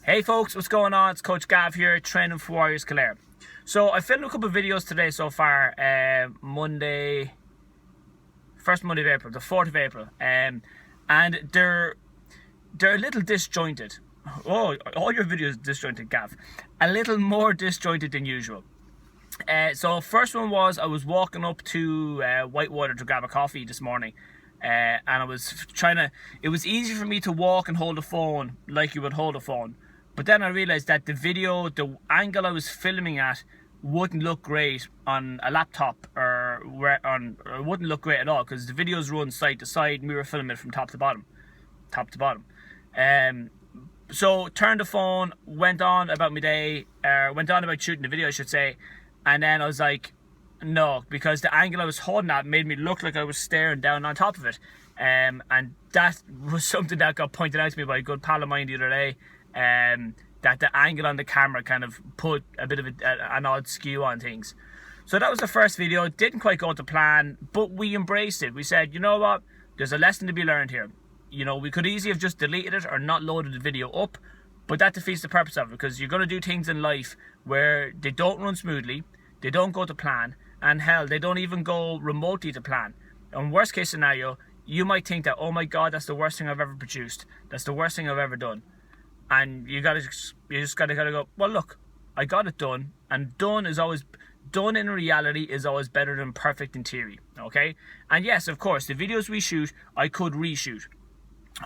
Hey folks, what's going on? It's Coach Gav here, training for Warriors Kildare. So I filmed a couple of videos today so far, first Monday of April, the 4th of April, and they're a little disjointed. Oh, all your videos disjointed, Gav. A little more disjointed than usual. So first one was I was walking up to Whitewater to grab a coffee this morning. And I was it was easy for me to walk and hold a phone like you would hold a phone. But then I realised that the angle I was filming at wouldn't look great on a laptop or wouldn't look great at all because the videos run side to side and we were filming it from top to bottom. So turned the phone, went on about shooting the video, I should say. And then I was like, no, because the angle I was holding at made me look like I was staring down on top of it. And that was something that got pointed out to me by a good pal of mine the other day. That the angle on the camera kind of put a bit of an odd skew on things. So that was the first video. It didn't quite go to plan, but we embraced it. We said, you know what, there's a lesson to be learned here. You know, we could easily have just deleted it or not loaded the video up, but that defeats the purpose of it because you're going to do things in life where they don't run smoothly, they don't go to plan, and hell, they don't even go remotely to plan. And worst case scenario, you might think that, oh my God, that's the worst thing I've ever produced. That's the worst thing I've ever done. And you just gotta go, well look, I got it done, and done in reality is always better than perfect in theory, okay? And yes, of course, the videos we shoot, I could reshoot.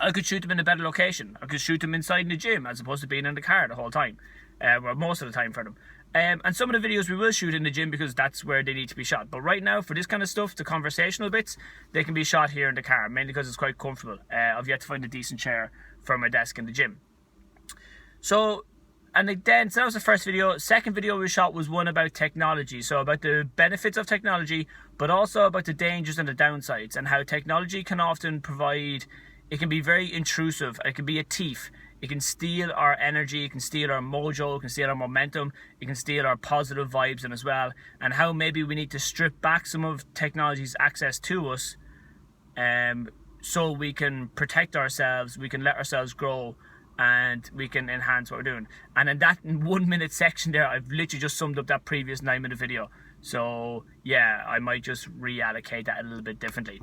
I could shoot them in a better location. I could shoot them inside in the gym as opposed to being in the car the whole time, or most of the time for them. And some of the videos we will shoot in the gym because that's where they need to be shot. But right now, for this kind of stuff, the conversational bits, they can be shot here in the car, mainly because it's quite comfortable. I've yet to find a decent chair for my desk in the gym. So that was the first video. Second video we shot was one about technology. So about the benefits of technology, but also about the dangers and the downsides, and how technology can often it can be very intrusive. It can be a thief. It can steal our energy, it can steal our mojo, it can steal our momentum, it can steal our positive vibes in as well. And how maybe we need to strip back some of technology's access to us so we can protect ourselves, we can let ourselves grow, and we can enhance what we're doing. And in that 1 minute section there, I've literally just summed up that previous 9-minute video. So yeah, I might just reallocate that a little bit differently.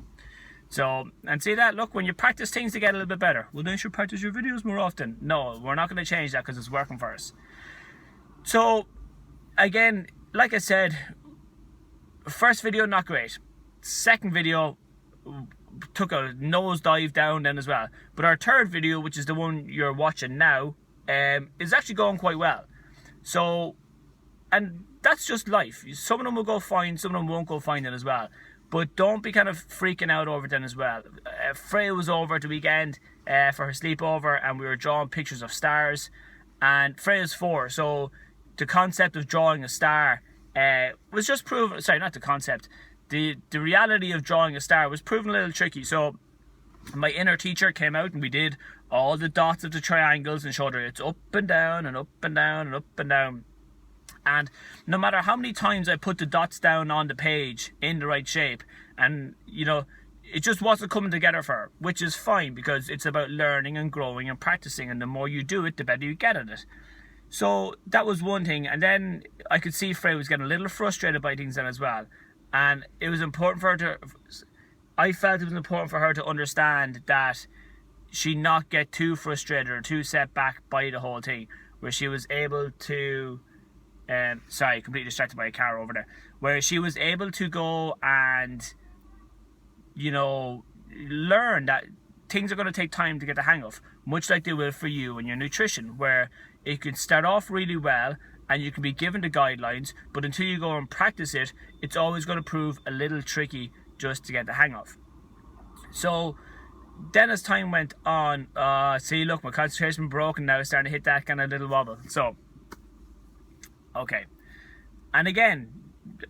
So, and see that, look, when you practice things to get a little bit better, well then you should practice your videos more often. No, we're not going to change that because it's working for us. So, again, like I said, first video, not great. Second video, took a nosedive down then as well. But our third video, which is the one you're watching now, is actually going quite well. So, and that's just life. Some of them will go fine, some of them won't go fine then as well. But don't be kind of freaking out over it then as well. Freya was over at the weekend for her sleepover, and we were drawing pictures of stars. And Freya's 4, so the concept of drawing a star was just proven. Sorry, not the concept. The reality of drawing a star was proven a little tricky. So my inner teacher came out and we did all the dots of the triangles and showed her it's up and down and up and down and up and down. And no matter how many times I put the dots down on the page in the right shape, and you know, it just wasn't coming together for her, which is fine because it's about learning and growing and practicing, and the more you do it, the better you get at it. So that was one thing. And then I could see Frey was getting a little frustrated by things then as well. And it was important for her I felt it was important for her to understand that she not get too frustrated or too set back by the whole thing, where she was able to, sorry, completely distracted by a car over there, where she was able to go and, you know, learn that things are going to take time to get the hang of, much like they will for you and your nutrition, where it could start off really well and you can be given the guidelines, but until you go and practice it, it's always going to prove a little tricky just to get the hang of. So then as time went on, see, look, my concentration broken now, it's starting to hit that kind of little wobble. So, okay. And again,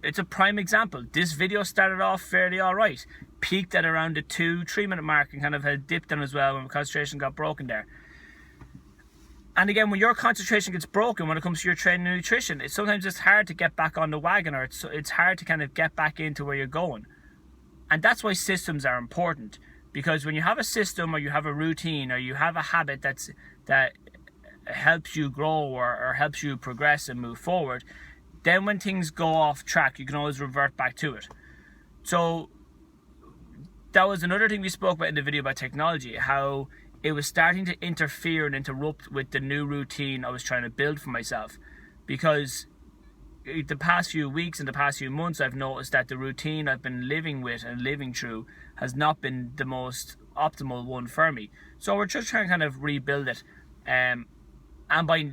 it's a prime example. This video started off fairly alright, peaked at around the 2-3 minute mark and kind of had dipped in as well when my concentration got broken there. And again, when your concentration gets broken when it comes to your training and nutrition, sometimes it's hard to get back on the wagon, or it's hard to kind of get back into where you're going. And that's why systems are important, because when you have a system or you have a routine or you have a habit that helps you grow or helps you progress and move forward, then when things go off track, you can always revert back to it. So that was another thing we spoke about in the video about technology, how it was starting to interfere and interrupt with the new routine I was trying to build for myself. Because the past few weeks and the past few months, I've noticed that the routine I've been living with and living through has not been the most optimal one for me. So we're just trying to kind of rebuild it, and by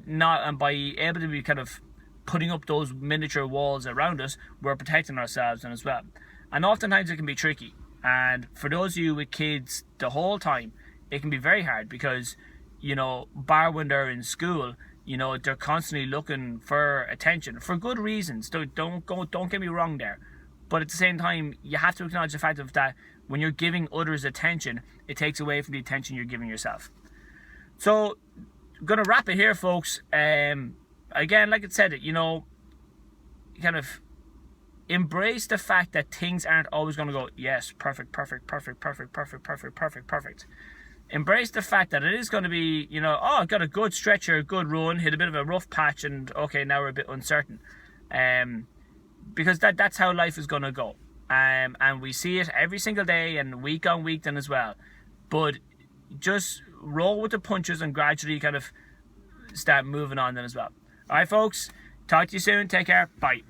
able to be kind of putting up those miniature walls around us, we're protecting ourselves and as well. And oftentimes it can be tricky, and for those of you with kids the whole time, it can be very hard because, you know, bar when they're in school, you know, they're constantly looking for attention for good reasons. Don't get me wrong there, but at the same time, you have to acknowledge the fact of that when you're giving others attention, it takes away from the attention you're giving yourself. So, I'm gonna wrap it here, folks. Again, like I said, you know, kind of embrace the fact that things aren't always gonna go yes, perfect. Embrace the fact that it is going to be, you know, oh, got a good stretch or a good run, hit a bit of a rough patch, and okay, now we're a bit uncertain. Because that's how life is going to go. And we see it every single day and week on week then as well. But just roll with the punches and gradually kind of start moving on then as well. All right, folks, talk to you soon. Take care. Bye.